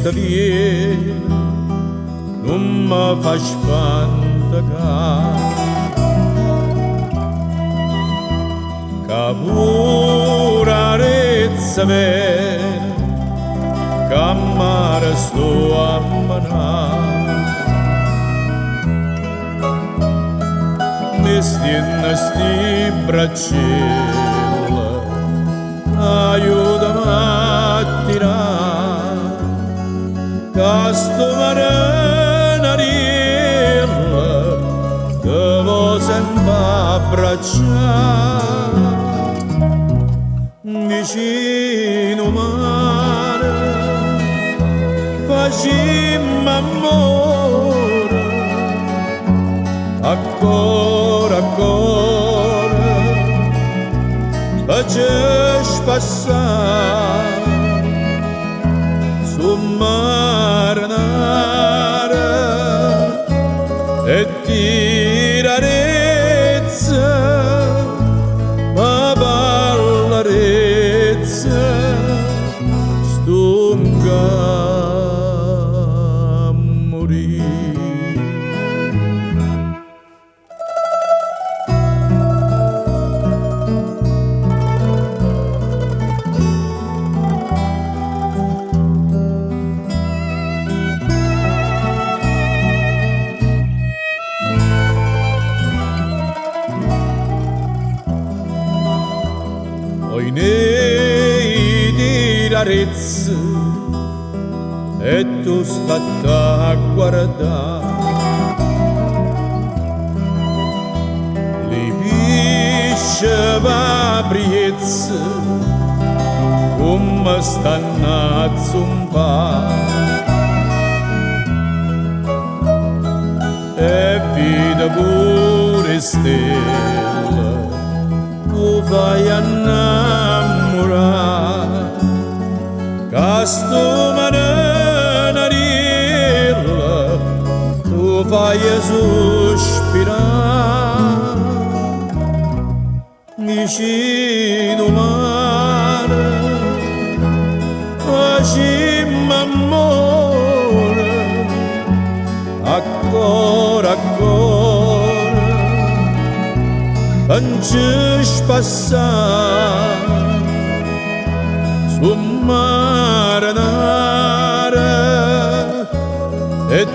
questa via non mi fa spantare, che pure arezza vera che mi sto a manare. Mi stiano sti braccella, aiutami a tirare, che sto marinariella che vo sempre abbracciare. Vicino mare facimmo amore, ancora ancora facessi passare sul mare nare e tirarezza ma ballarezza stunga a morire. Oi nei di rarezza e tu stata a guardare, li pisce vabriezza come stanno a zumpare e vita pure stella tu fai innamorare, che sto marinariella tu fai sospirare. Vicino mare facimmo amore, ancora ancora facessi passare sul mare nare e